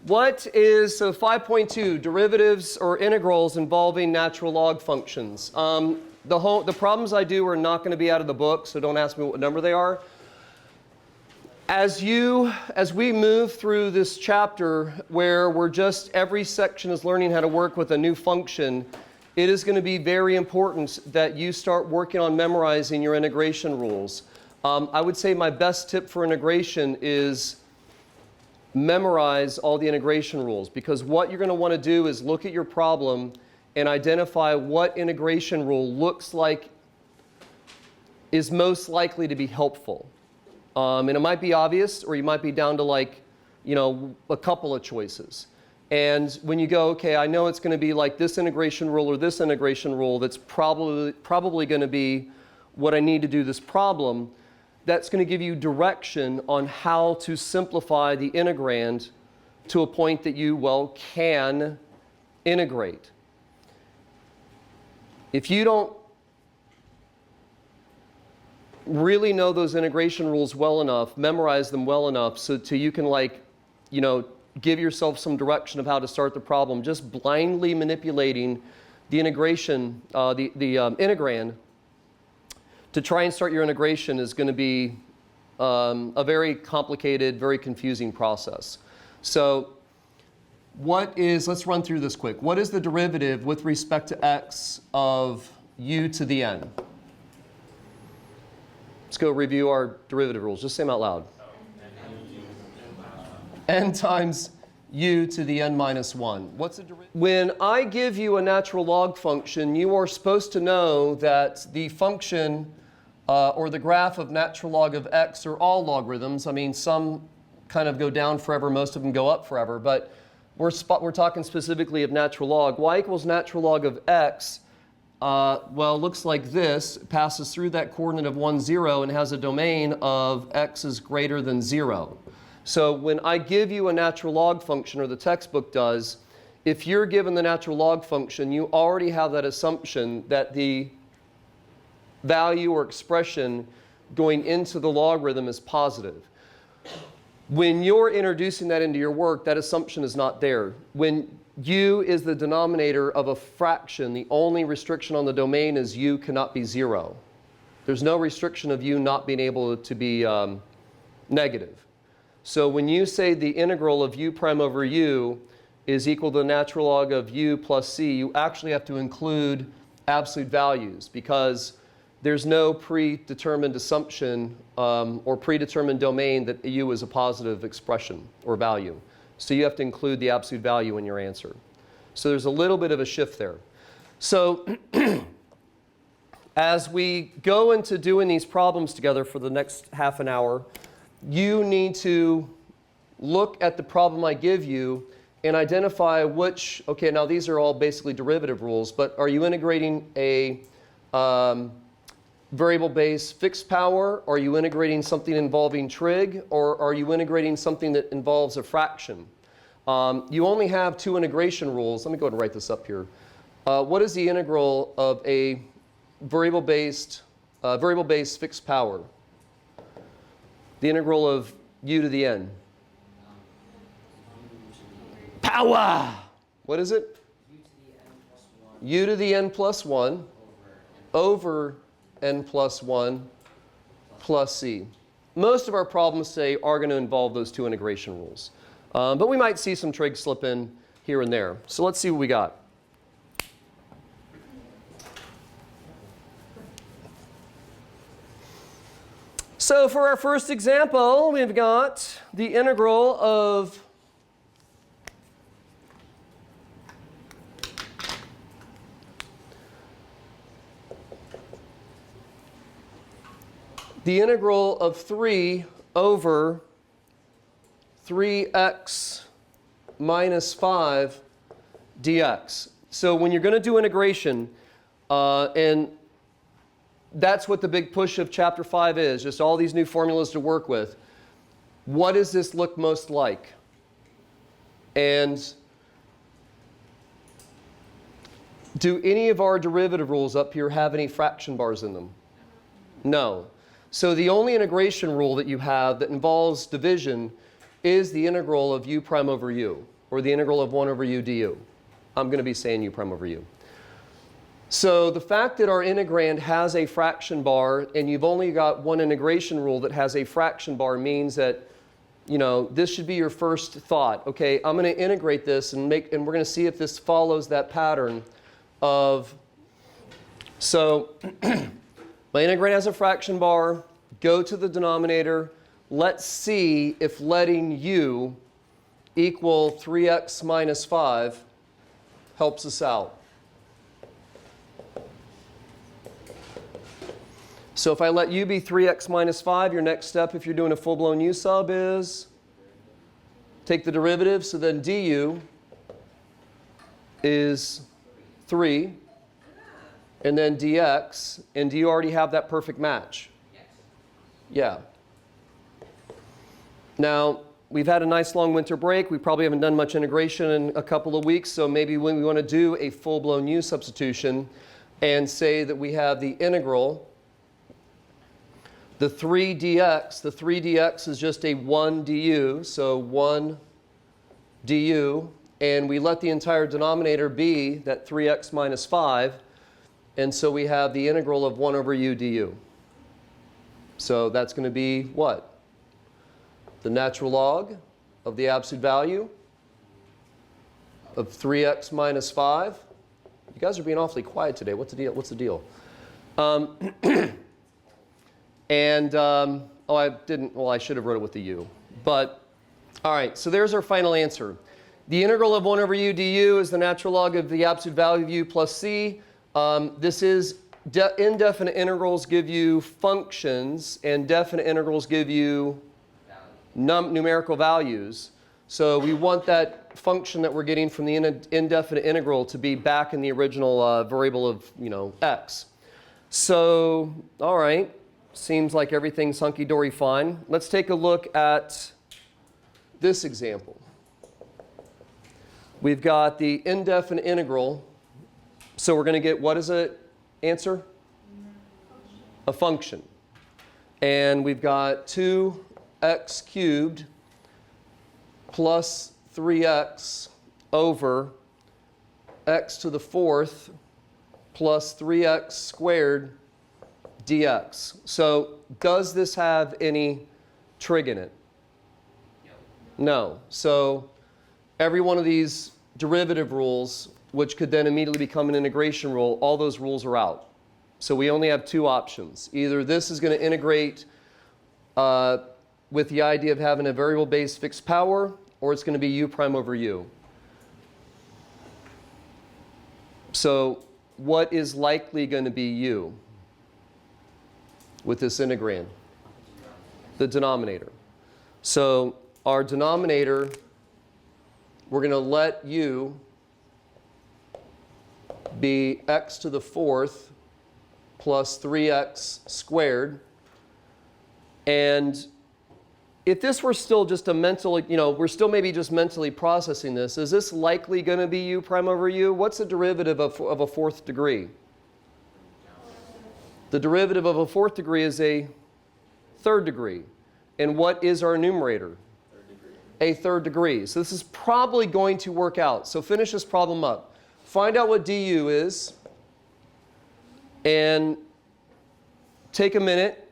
So 5.2, derivatives or integrals involving natural log functions. The problems I do are not going to be out of the book, so don't ask me what number they are. As we move through this chapter where every section is learning how to work with a new function, it is going to be very important that you start working on memorizing your integration rules. I would say my best tip for integration is memorize all the integration rules, because what you're going to want to do is look at your problem and identify what integration rule looks like is most likely to be helpful. And it might be obvious, or you might be down to a couple of choices. And when you go, okay, I know it's going to be like this integration rule or this integration rule, that's probably going to be what I need to do this problem. That's going to give you direction on how to simplify the integrand to a point that you, can integrate. If you don't really know those integration rules well enough, memorize them well enough so you can give yourself some direction of how to start the problem, just blindly manipulating the integration, the integrand, to try and start your integration is going to be a very complicated, very confusing process. So let's run through this quick. What is the derivative with respect to x of u to the n? Let's go review our derivative rules. Just say them out loud. N times u to the n minus 1. What's the derivative? When I give you a natural log function, you are supposed to know that the function or the graph of natural log of x are all logarithms. I mean, some kind of go down forever, most of them go up forever, but we're talking specifically of natural log. Y equals natural log of x, looks like this. It passes through that coordinate of 1, 0 and has a domain of x is greater than 0. So when I give you a natural log function, or the textbook does, if you're given the natural log function, you already have that assumption that the value or expression going into the logarithm is positive. When you're introducing that into your work, that assumption is not there. When u is the denominator of a fraction, the only restriction on the domain is u cannot be 0. There's no restriction of u not being able to be negative. So when you say the integral of u prime over u is equal to the natural log of u plus c, you actually have to include absolute values, because there's no predetermined assumption or predetermined domain that u is a positive expression or value. So you have to include the absolute value in your answer. So there's a little bit of a shift there. So as we go into doing these problems together for the next half an hour, you need to look at the problem I give you and identify okay, now these are all basically derivative rules, but are you integrating a variable base fixed power? Are you integrating something involving trig? Or are you integrating something that involves a fraction? You only have 2 integration rules. Let me go ahead and write this up here. What is the integral of a variable-based fixed power? The integral of u to the n. Power! What is it? u to the n plus 1 over n plus 1 plus c. Most of our problems today are going to involve those 2 integration rules. But we might see some trig slip in here and there. So let's see what we got. So for our first example, we've got the integral of the integral of 3 over 3x minus 5 dx. So when you're going to do integration, and that's what the big push of chapter 5 is, just all these new formulas to work with. What does this look most like? And do any of our derivative rules up here have any fraction bars in them? No. So the only integration rule that you have that involves division is the integral of u prime over u, or the integral of 1 over u du. I'm going to be saying u prime over u. So the fact that our integrand has a fraction bar, and you've only got one integration rule that has a fraction bar, means that, you know, this should be your first thought. Okay, I'm going to integrate this and we're going to see if this follows that pattern of, so my integrand has a fraction bar, go to the denominator. Let's see if letting u equal 3x minus 5 helps us out. So if I let u be 3x minus 5, your next step if you're doing a full-blown u sub is take the derivative. So then du is 3. And then dx. And do you already have that perfect match? Yeah. Now, we've had a nice long winter break. We probably haven't done much integration in a couple of weeks. So maybe when we want to do a full-blown u substitution and say that we have the integral, the 3 dx is just a 1 du, so 1 du, and we let the entire denominator be that 3x minus 5, and so we have the integral of 1 over u du. So that's going to be what? The natural log of the absolute value of 3x minus 5. You guys are being awfully quiet today. What's the deal? What's the deal? Oh, I didn't, well, I should have wrote it with the u. But, all right, so there's our final answer. The integral of 1 over u du is the natural log of the absolute value of u plus c. This is, indefinite integrals give you functions, and definite integrals give you numerical values. So we want that function that we're getting from the indefinite integral to be back in the original variable of, you know, x. So, all right. Seems like everything's hunky-dory fine. Let's take a look at this example. We've got the indefinite integral. So we're going to get, what is it? Answer? A function. And we've got 2x cubed plus 3x over x to the 4th plus 3x squared dx. So does this have any trig in it? No. So every one of these derivative rules, which could then immediately become an integration rule, all those rules are out. So we only have two options. Either this is going to integrate with the idea of having a variable-based fixed power, or it's going to be u prime over u. So what is likely going to be u with this integrand? The denominator. So our denominator, we're going to let u be x to the 4th plus 3x squared. And if this were still just a mental, you know, we're still maybe just mentally processing this, is this likely going to be u prime over u? What's the derivative of a 4th degree? The derivative of a 4th degree is a 3rd degree. And what is our numerator? A 3rd degree. So this is probably going to work out. So finish this problem up. Find out what du is. And take a minute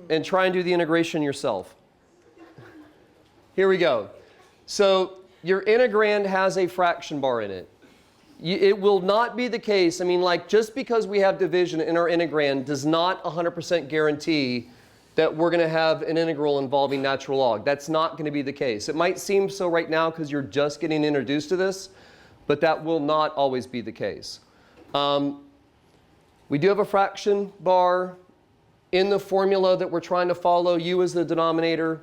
and try and do the integration yourself. Here we go. So your integrand has a fraction bar in it. It will not be the case. I mean, like, just because we have division in our integrand does not 100% guarantee that we're going to have an integral involving natural log. That's not going to be the case. It might seem so right now because you're just getting introduced to this, but that will not always be the case. We do have a fraction bar in the formula that we're trying to follow. U is the denominator.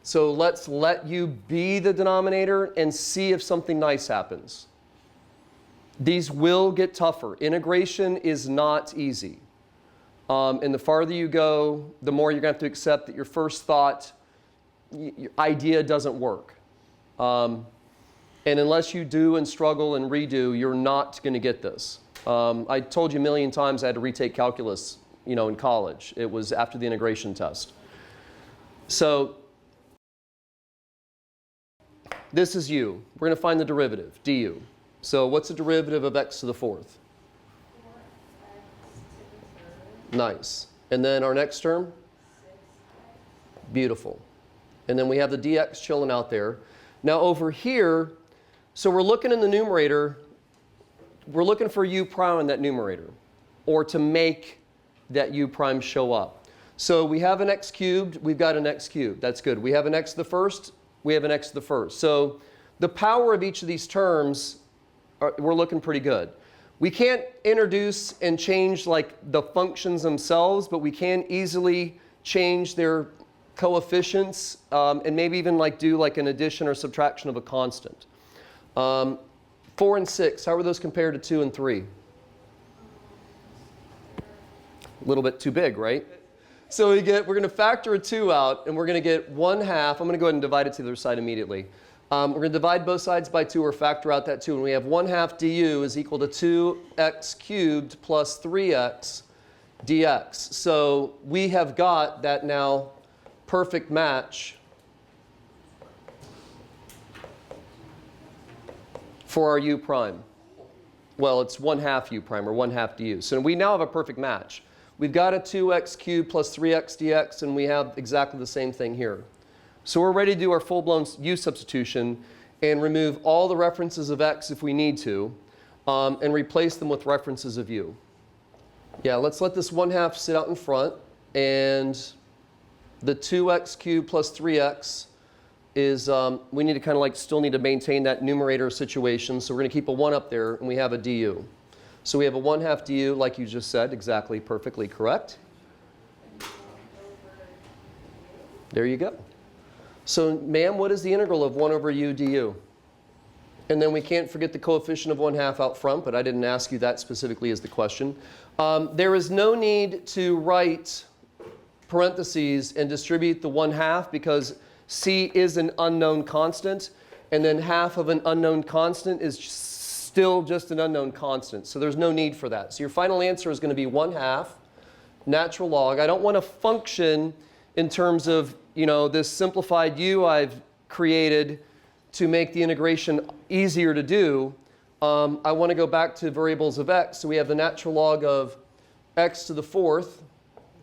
So let's let u be the denominator and see if something nice happens. These will get tougher. Integration is not easy. And the farther you go, the more you're going to have to accept that your first thought, your idea doesn't work. And unless you do and struggle and redo, you're not going to get this. I told you a million times I had to retake calculus, you know, in college. It was after the integration test. So This is u. We're going to find the derivative, du. So what's the derivative of x to the fourth? Nice. And then our next term? Beautiful. And then we have the dx chilling out there. Now over here, so we're looking in the numerator, we're looking for u prime in that numerator, or to make that u prime show up. So we have an x cubed, we've got an x cubed. That's good. We have an x to the first, we have an x to the first. So the power of each of these terms, we're looking pretty good. We can't introduce and change like the functions themselves, but we can easily change their coefficients and maybe even like do like an addition or subtraction of a constant. 4 and 6, how are those compared to 2 and 3? A little bit too big, right? So we're going to factor a 2 out, and we're going to get 1/2. I'm going to go ahead and divide it to the other side immediately. We're going to divide both sides by 2 or factor out that 2. And we have 1/2 du is equal to 2x cubed plus 3x dx. So we have got that now perfect match for our u prime. Well, it's 1/2 u prime, or 1/2 du. So we now have a perfect match. We've got a 2x cubed plus 3x dx, and we have exactly the same thing here. So we're ready to do our full-blown u substitution and remove all the references of x if we need to, and replace them with references of u. Yeah, let's let this 1/2 sit out in front, and the 2x cubed plus 3x is, we need to kind of like still need to maintain that numerator situation, so we're going to keep a 1 up there, and we have a du. So we have a 1/2 du, like you just said, exactly, perfectly correct. There you go. So, ma'am, what is the integral of 1 over u du? And then we can't forget the coefficient of 1/2 out front, but I didn't ask you that specifically as the question. There is no need to write parentheses and distribute the 1/2 because c is an unknown constant, and then half of an unknown constant is still just an unknown constant. So there's no need for that. So your final answer is going to be 1/2 natural log. I don't want to function in terms of, you know, this simplified u I've created to make the integration easier to do. I want to go back to variables of x. So we have the natural log of x to the fourth,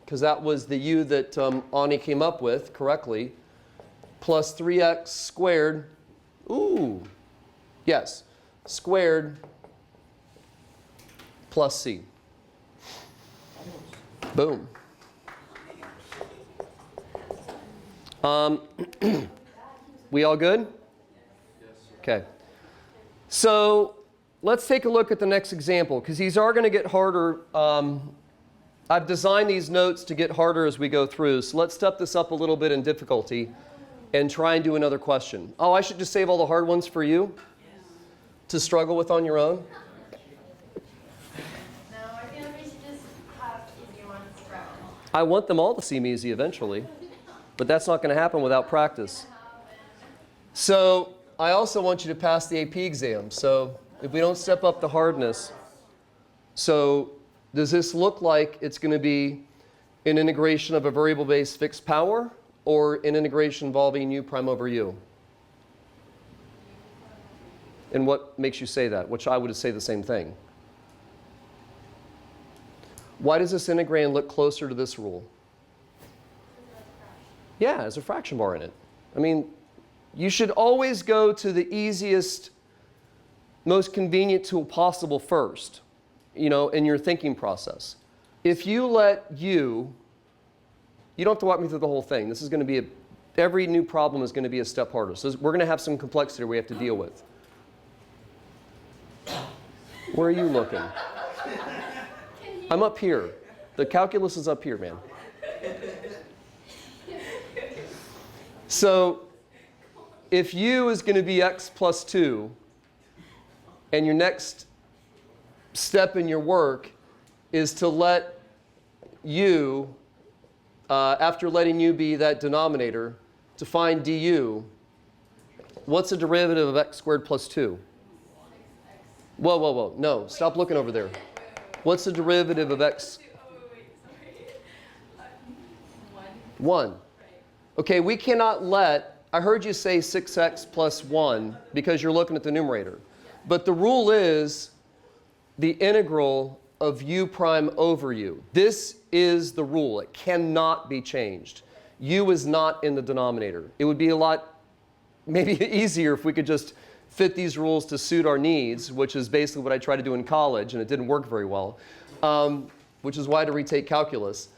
because that was the u that Ani came up with correctly, plus 3x squared. Ooh, yes, squared plus c. Boom. We all good? Okay. So let's take a look at the next example, because these are going to get harder. I've designed these notes to get harder as we go through. So let's step this up a little bit in difficulty and try and do another question. Oh, I should just save all the hard ones for you to struggle with on your own? No, I feel like we should just have easy ones thrown. I want them all to seem easy eventually, but that's not going to happen without practice. So I also want you to pass the AP exam. So if we don't step up the hardness, so does this look like it's going to be an integration of a variable-based fixed power or an integration involving u prime over u? And what makes you say that? Which I would say the same thing. Why does this integrand look closer to this rule? Yeah, there's a fraction bar in it. I mean, you should always go to the easiest, most convenient tool possible first, you know, in your thinking process. If you let you don't have to walk me through the whole thing. This is going to be every new problem is going to be a step harder. So we're going to have some complexity we have to deal with. Where are you looking? I'm up here. The calculus is up here, man. So if u is going to be x plus 2, and your next step in your work is to let u, after letting u be that denominator, to find du, what's the derivative of x squared plus 2? Whoa, whoa, whoa. No, stop looking over there. What's the derivative of x? Sorry. 1. 1. Okay, we cannot let I heard you say 6x plus 1 because you're looking at the numerator. But the rule is the integral of u prime over u. This is the rule. It cannot be changed. U is not in the denominator. It would be a lot maybe easier if we could just fit these rules to suit our needs, which is basically what I tried to do in college, and it didn't work very well, which is why I had to retake calculus.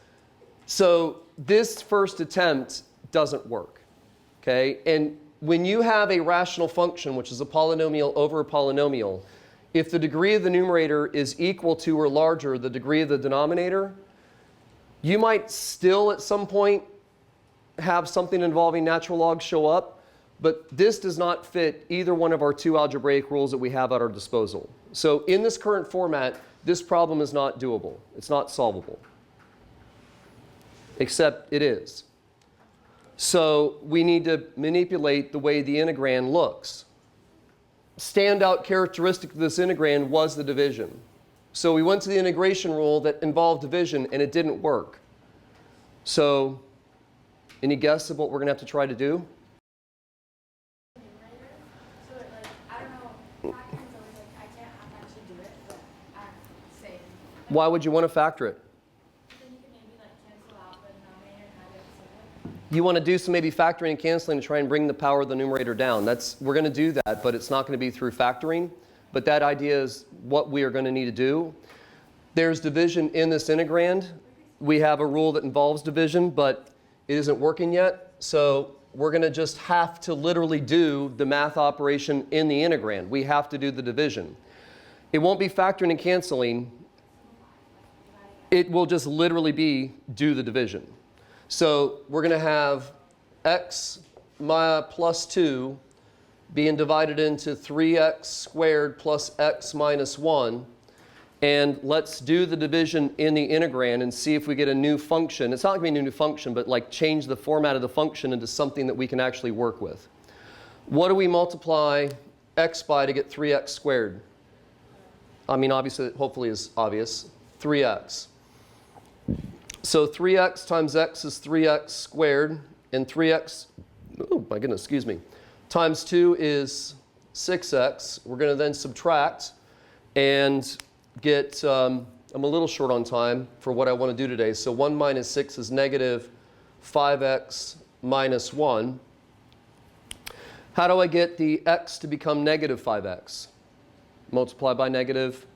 So this first attempt doesn't work, okay? And when you have a rational function, which is a polynomial over a polynomial, if the degree of the numerator is equal to or larger the degree of the denominator, you might still at some point have something involving natural logs show up, but this does not fit either one of our two algebraic rules that we have at our disposal. So in this current format, this problem is not doable. It's not solvable. Except it is. So we need to manipulate the way the integrand looks. Standout characteristic of this integrand was the division. So we went to the integration rule that involved division, and it didn't work. So any guess of what we're going to have to try to do? So like, I don't know, factoring's always like, I can't actually do it, but I say. Why would you want to factor it? Then you can maybe like cancel out the denominator and have it simple. You want to do some maybe factoring and canceling to try and bring the power of the numerator down. We're going to do that, but it's not going to be through factoring. But that idea is what we are going to need to do. There's division in this integrand. We have a rule that involves division, but it isn't working yet. So we're going to just have to literally do the math operation in the integrand. We have to do the division. It won't be factoring and canceling. It will just literally be do the division. So we're going to have x plus 2 being divided into 3x squared plus x minus 1. And let's do the division in the integrand and see if we get a new function. It's not going to be a new function, but like change the format of the function into something that we can actually work with. What do we multiply x by to get 3x squared? I mean, obviously, hopefully is obvious. 3x. So 3x times x is 3x squared, and 3x, oh my goodness, excuse me, times 2 is 6x. We're going to then subtract and get, I'm a little short on time for what I want to do today. So 1 minus 6 is negative 5x minus 1. How do I get the x to become negative 5x? Multiply by negative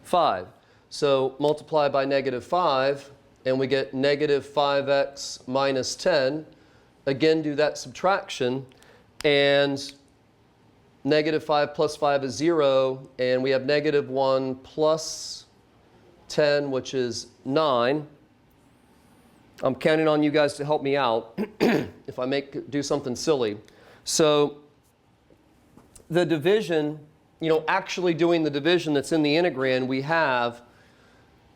5. So multiply by negative 5, and we get negative 5x minus 10. Again, do that subtraction, and negative 5 plus 5 is 0, and we have negative 1 plus 10, which is 9. I'm counting on you guys to help me out if I do something silly. So the division, actually doing the division that's in the integrand, we have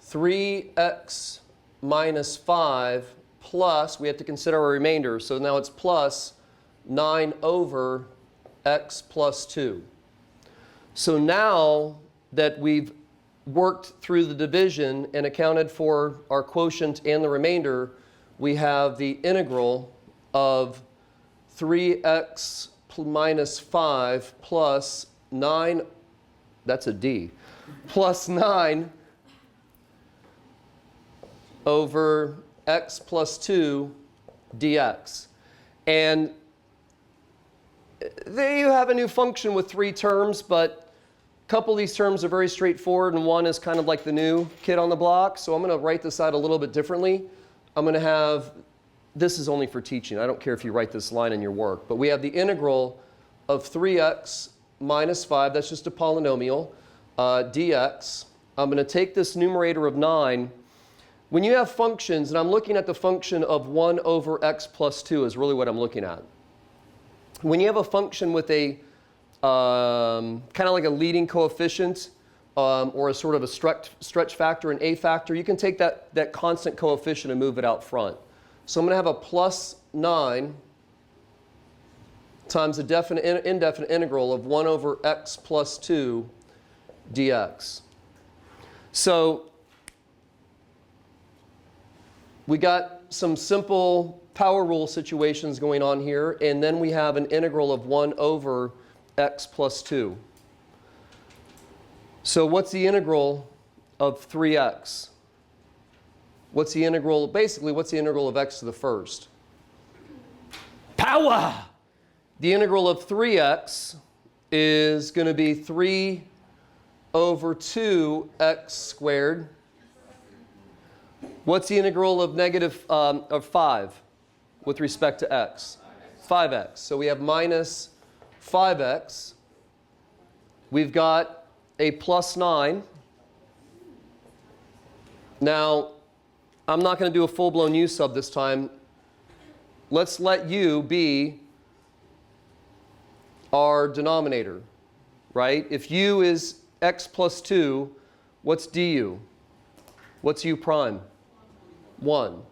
3x minus 5 plus, we have to consider our remainder, so now it's plus 9 over x plus 2. So now that we've worked through the division and accounted for our quotient and the remainder, we have the integral of 3x minus 5 plus 9, that's a D, plus 9 over x plus 2 dx. And there you have a new function with 3 terms, but a couple of these terms are very straightforward, and one is kind of like the new kid on the block. So I'm going to write this out a little bit differently. I'm going to have, this is only for teaching. I don't care if you write this line in your work, but we have the integral of 3x minus 5, that's just a polynomial, dx. I'm going to take this numerator of 9. When you have functions, and I'm looking at the function of 1 over x plus 2 is really what I'm looking at. When you have a function with a kind of like a leading coefficient or a sort of a stretch factor, an a factor, you can take that constant coefficient and move it out front. So I'm going to have a plus 9 times a definite indefinite integral of 1 over x plus 2 dx. So we got some simple power rule situations going on here, and then we have an integral of 1 over x plus 2. So what's the integral of 3x? What's the integral, basically, what's the integral of x to the first? Power! The integral of 3x is going to be 3 over 2x squared. What's the integral of of 5 with respect to x? 5x. So we have minus 5x. We've got a plus 9. Now, I'm not going to do a full-blown u sub this time. Let's let u be our denominator, right? If u is x plus 2, what's du? What's u prime? 1.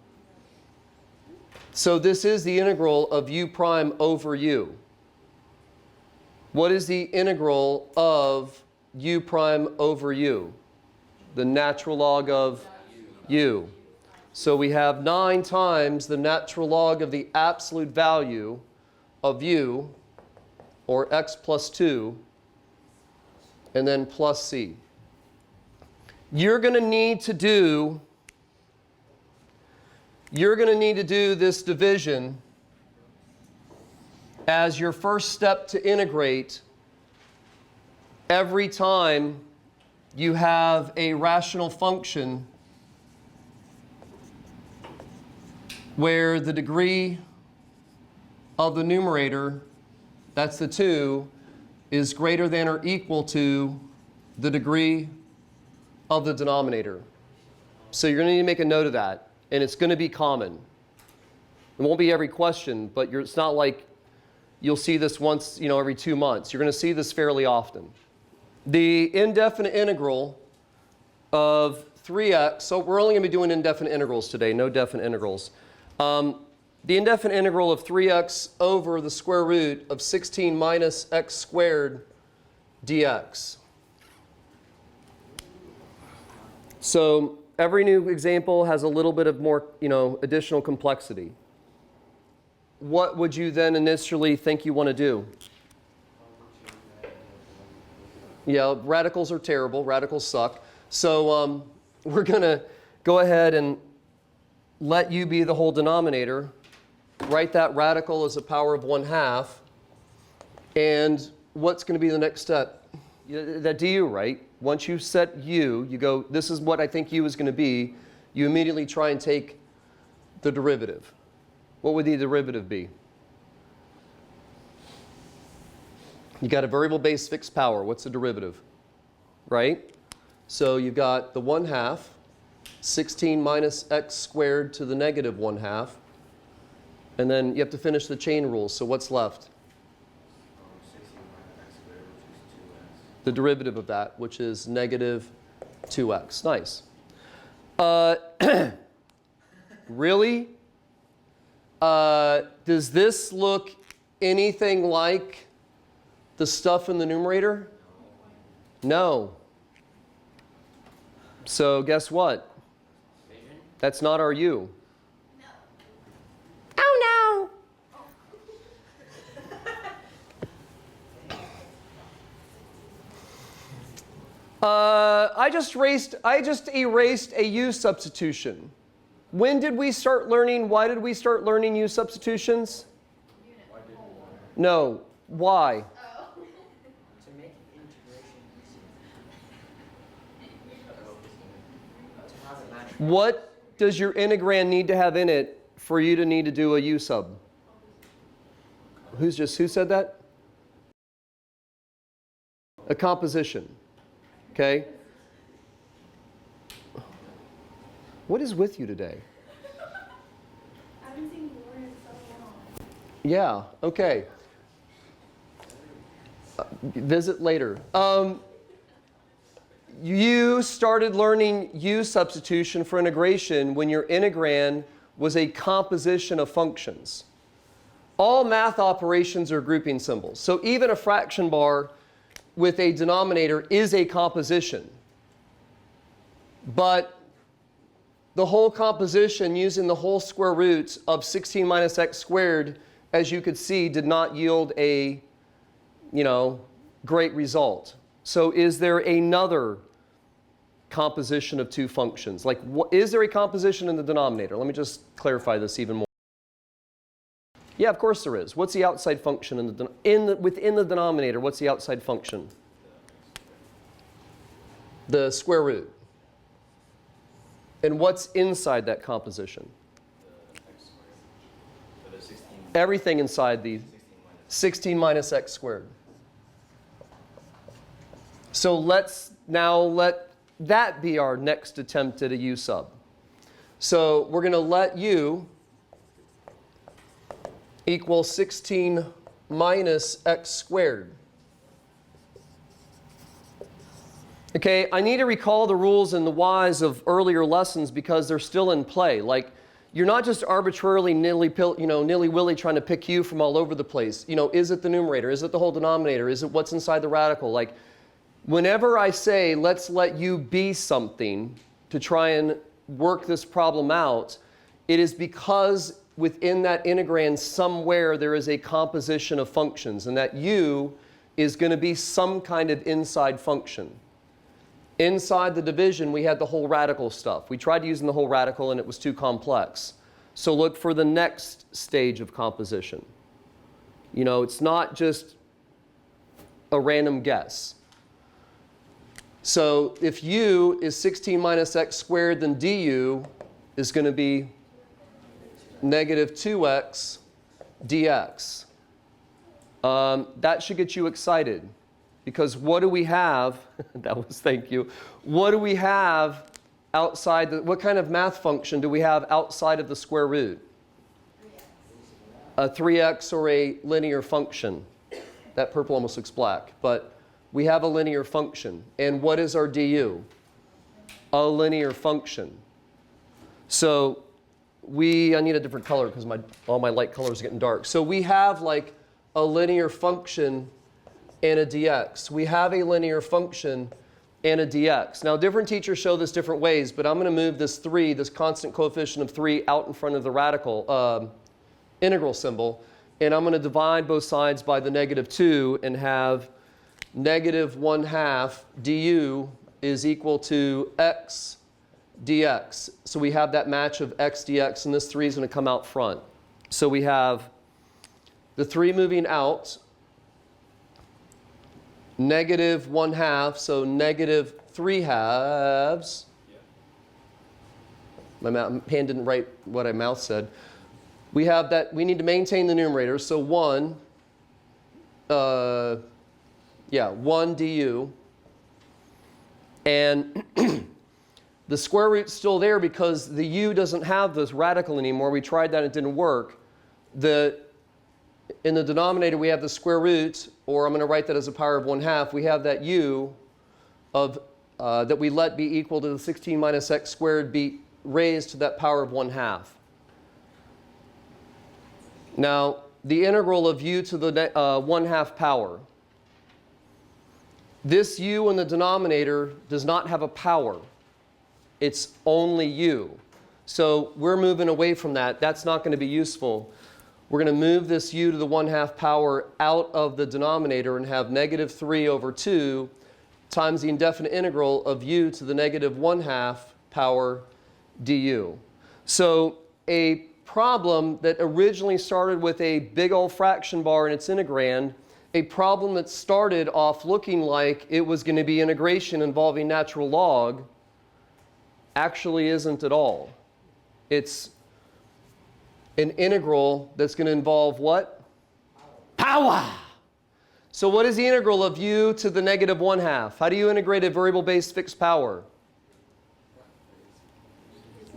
So this is the integral of u prime over u. What is the integral of u prime over u? The natural log of u. So we have 9 times the natural log of the absolute value of u, or x plus 2, and then plus c. You're going to need to do this division as your first step to integrate every time you have a rational function where the degree of the numerator, that's the 2, is greater than or equal to the degree of the denominator. So you're going to need to make a note of that, and it's going to be common. It won't be every question, but it's not like you'll see this once, every 2 months. You're going to see this fairly often. The indefinite integral of 3x, so we're only going to be doing indefinite integrals today, no definite integrals. The indefinite integral of 3x over the square root of 16 minus x squared dx. So every new example has a little bit of more, additional complexity. What would you then initially think you want to do? Yeah, radicals are terrible. Radicals suck. So we're going to go ahead and let u be the whole denominator. Write that radical as a power of 1/2. And what's going to be the next step? That du, right? Once you set u, you go, this is what I think u is going to be. You immediately try and take the derivative. What would the derivative be? You got a variable base fixed power. What's the derivative? Right? So you've got the 1/2, 16 minus x squared to the negative 1/2. And then you have to finish the chain rule. So what's left? 16 minus x squared, which is 2x. The derivative of that, which is negative 2x. Nice. Really? Does this look anything like the stuff in the numerator? No. So guess what? That's not our u. Oh no! I just erased a u substitution. When did we start learning? Why did we start learning u substitutions? No. Why? To make integration easy. To have it match. What does your integrand need to have in it for you to need to do a u sub? Who said that? A composition. Okay? What is with you today? I haven't seen Laura in so long. Yeah, okay. Visit later. You started learning u substitution for integration when your integrand was a composition of functions. All math operations are grouping symbols. So even a fraction bar with a denominator is a composition. But the whole composition using the whole square root of 16 minus x squared, as you could see, did not yield a, great result. So is there another composition of two functions? Like, is there a composition in the denominator? Let me just clarify this even more. Yeah, of course there is. What's the outside function within the denominator? What's the outside function? The square root. And what's inside that composition? Everything inside the 16 minus x squared. So let's now let that be our next attempt at a u sub. So we're going to let u equal 16 minus x squared. Okay, I need to recall the rules and the whys of earlier lessons because they're still in play. Like, you're not just arbitrarily nilly-willy trying to pick u from all over the place. Is it the numerator? Is it the whole denominator? Is it what's inside the radical? Like, whenever I say, let's let u be something to try and work this problem out, it is because within that integrand somewhere there is a composition of functions, and that u is going to be some kind of inside function. Inside the division, we had the whole radical stuff. We tried using the whole radical, and it was too complex. So look for the next stage of composition. It's not just a random guess. So if u is 16 minus x squared, then du is going to be negative 2x dx. That should get you excited. Because what do we have? Thank you. What do we have outside what kind of math function do we have outside of the square root? A 3x or a linear function. That purple almost looks black, but we have a linear function. And what is our du? A linear function. So I need a different color because all my light colors are getting dark. So we have like a linear function and a dx. We have a linear function and a dx. Now, different teachers show this different ways, but I'm going to move this 3, this constant coefficient of 3, out in front of the radical integral symbol, and I'm going to divide both sides by the negative 2 and have negative 1/2 du is equal to x dx. So we have that match of x dx, and this 3 is going to come out front. So we have the 3 moving out, negative 1/2, so negative 3/2. My hand didn't write what my mouth said. We have that, we need to maintain the numerator, so 1 du. And the square root's still there because the u doesn't have this radical anymore. We tried that, it didn't work. In the denominator, we have the square root, or I'm going to write that as a power of 1/2. We have that u that we let be equal to the 16 minus x squared be raised to that power of 1/2. Now, the integral of u to the 1/2 power. This u in the denominator does not have a power. It's only u. So we're moving away from that. That's not going to be useful. We're going to move this u to the 1/2 power out of the denominator and have negative 3 over 2 times the indefinite integral of u to the negative 1/2 power du. So a problem that originally started with a big old fraction bar in its integrand, a problem that started off looking like it was going to be integration involving natural log, actually isn't at all. It's an integral that's going to involve what? Power. So what is the integral of u to the negative 1/2? How do you integrate a variable-based fixed power?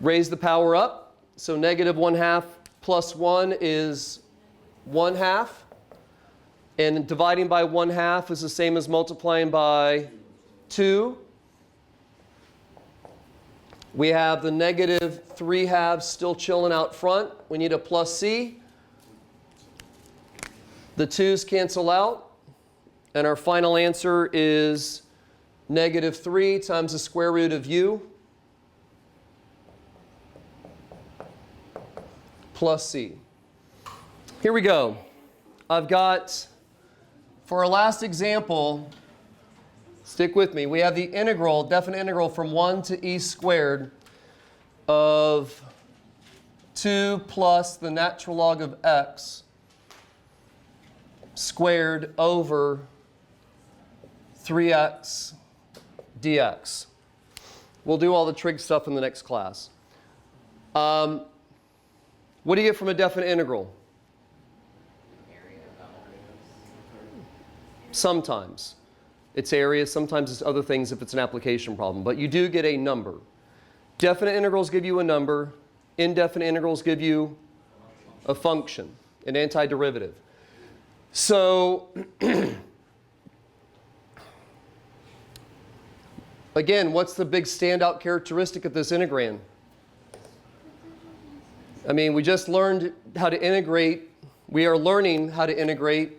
Raise the power up. So negative 1/2 plus 1 is 1/2. And dividing by 1/2 is the same as multiplying by 2. We have the negative 3/2 still chilling out front. We need a plus c. The 2's cancel out. And our final answer is negative 3 times the square root of u. plus c. Here we go. I've got, for our last example, stick with me, we have the integral, definite integral from 1 to e squared of 2 plus the natural log of x squared over 3x dx. We'll do all the trig stuff in the next class. What do you get from a definite integral? Sometimes it's area, sometimes it's other things if it's an application problem, but you do get a number. Definite integrals give you a number. Indefinite integrals give you a function, an antiderivative. So again, what's the big standout characteristic of this integrand? I mean, we just learned how to integrate. We are learning how to integrate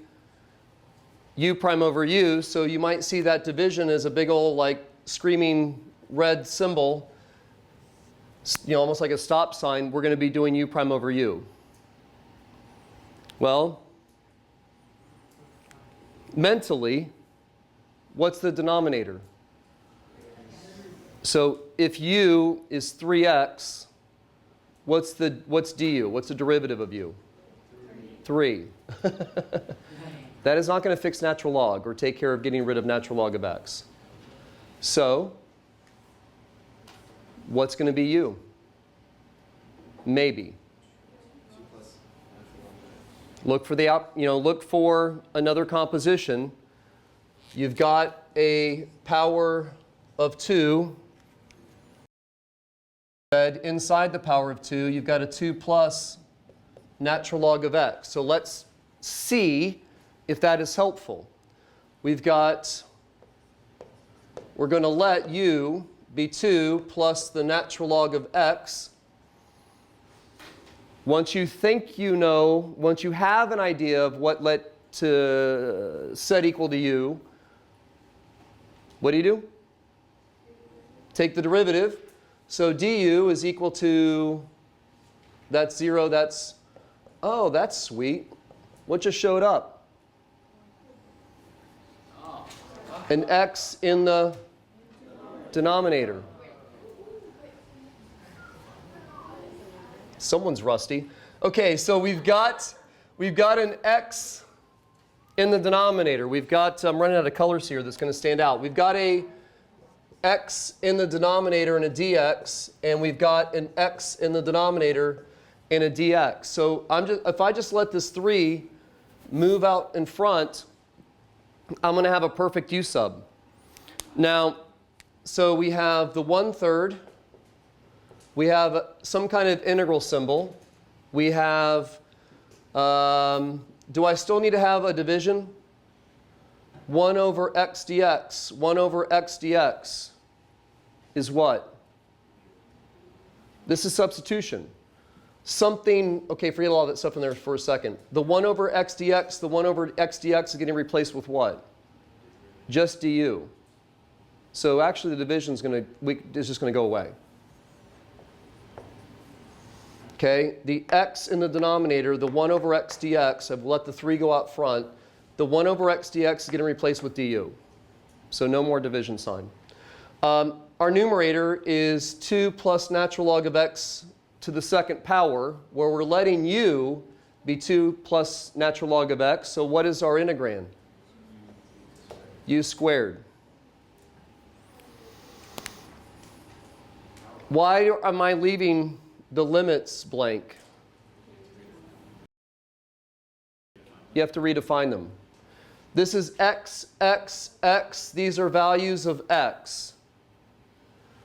u prime over u, so you might see that division as a big old like screaming red symbol, you know, almost like a stop sign. We're going to be doing u prime over u. Well, mentally, what's the denominator? So if u is 3x, what's du? What's the derivative of u? 3. That is not going to fix natural log or take care of getting rid of natural log of x. So what's going to be u? Maybe. Look for look for another composition. You've got a power of 2. Inside the power of 2, you've got a 2 plus natural log of x. So let's see if that is helpful. We're going to let u be 2 plus the natural log of x. Once you think you know, once you have an idea of what let to set equal to u, what do? Take the derivative. So du is equal to, that's 0, that's, oh, that's sweet. What just showed up? An x in the denominator. Someone's rusty. Okay, so we've got an x in the denominator. We've got, I'm running out of colors here that's going to stand out. We've got a x in the denominator and a dx, and we've got an x in the denominator and a dx. So if I just let this 3 move out in front, I'm going to have a perfect u sub. Now, so we have the 1/3. We have some kind of integral symbol. We have, do I still need to have a division? 1 over x dx. 1 over x dx is what? This is substitution. Something, okay, forget all that stuff in there for a second. The 1 over x dx, the 1 over x dx is getting replaced with what? Just du. So actually the division is just going to go away. Okay, the x in the denominator, the 1 over x dx, I've let the 3 go out front. The 1 over x dx is getting replaced with du. So no more division sign. Our numerator is 2 plus natural log of x to the second power, where we're letting u be 2 plus natural log of x. So what is our integrand? U squared. Why am I leaving the limits blank? You have to redefine them. This is x, x, x. These are values of x.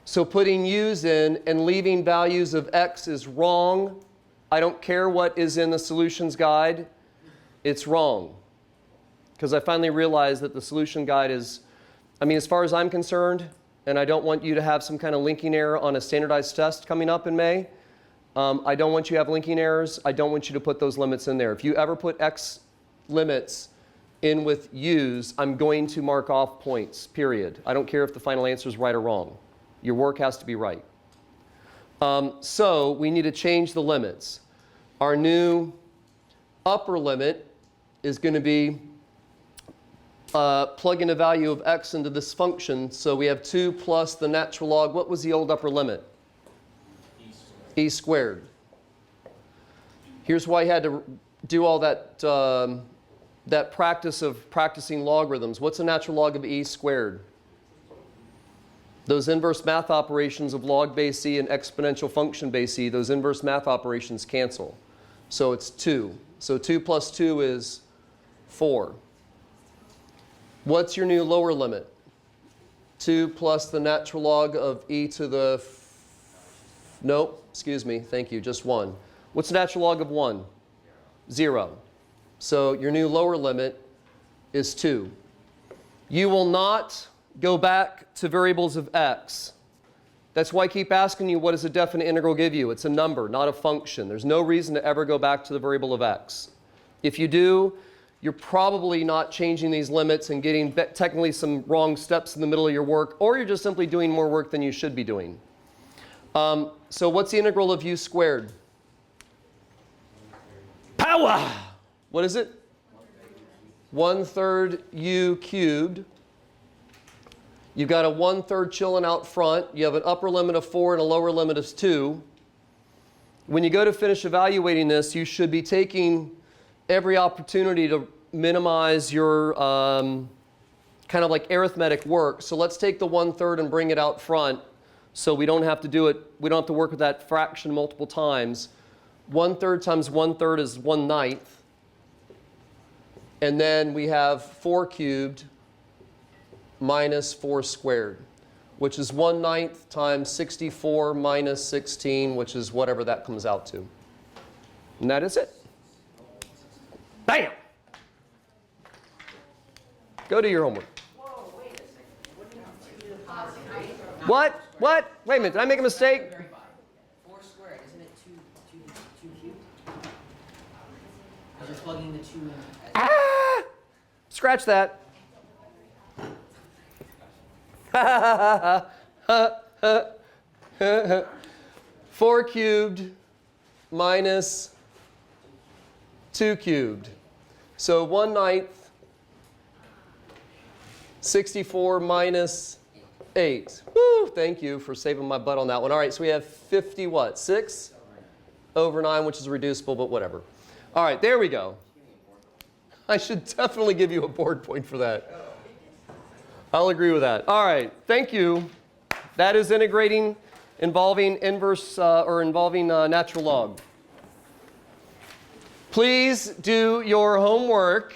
So putting u's in and leaving values of x is wrong. I don't care what is in the solutions guide. It's wrong. Because I finally realized that the solution guide is, I mean, as far as I'm concerned, and I don't want you to have some kind of linking error on a standardized test coming up in May. I don't want you to have linking errors. I don't want you to put those limits in there. If you ever put x limits in with u's, I'm going to mark off points, period. I don't care if the final answer is right or wrong. Your work has to be right. So we need to change the limits. our new upper limit is going to be plugging a value of x into this function. So we have 2 plus the natural log. What was the old upper limit? E squared. Here's why I had to do all that, that practice of practicing logarithms. What's the natural log of e squared? Those inverse math operations of log base e and exponential function base e, those inverse math operations cancel. So it's 2. So 2 plus 2 is 4. What's your new lower limit? 2 plus the natural log of e to the... Nope, excuse me, thank you, just 1. What's the natural log of 1? 0. So your new lower limit is 2. You will not go back to variables of x. That's why I keep asking you, what does a definite integral give you? It's a number, not a function. There's no reason to ever go back to the variable of x. If you do, you're probably not changing these limits and getting technically some wrong steps in the middle of your work, or you're just simply doing more work than you should be doing. So what's the integral of u squared? Power! What is it? 1/3 u cubed. You've got a 1/3 chilling out front. You have an upper limit of 4 and a lower limit of 2. When you go to finish evaluating this, you should be taking every opportunity to minimize your kind of like arithmetic work. So let's take the 1/3 and bring it out front so we don't have to do it, we don't have to work with that fraction multiple times. 1/3 times 1/3 is 1/9. And then we have 4 cubed minus 4 squared, which is 1/9 times 64 minus 16, which is whatever that comes out to. And that is it. Bam! Go do your homework. What? What? Wait a minute, did I make a mistake? 4 squared, isn't it 2 cubed? Because you're plugging the 2 in. Ah! Scratch that. 4 cubed minus 2 cubed. So 1/9, 64 minus 8. Woo, thank you for saving my butt on that one. All right, so we have 50 what? 6 over 9, which is reducible, but whatever. All right, there we go. I should definitely give you a board point for that. I'll agree with that. All right, thank you. That is integrating involving inverse or involving natural log. Please do your homework.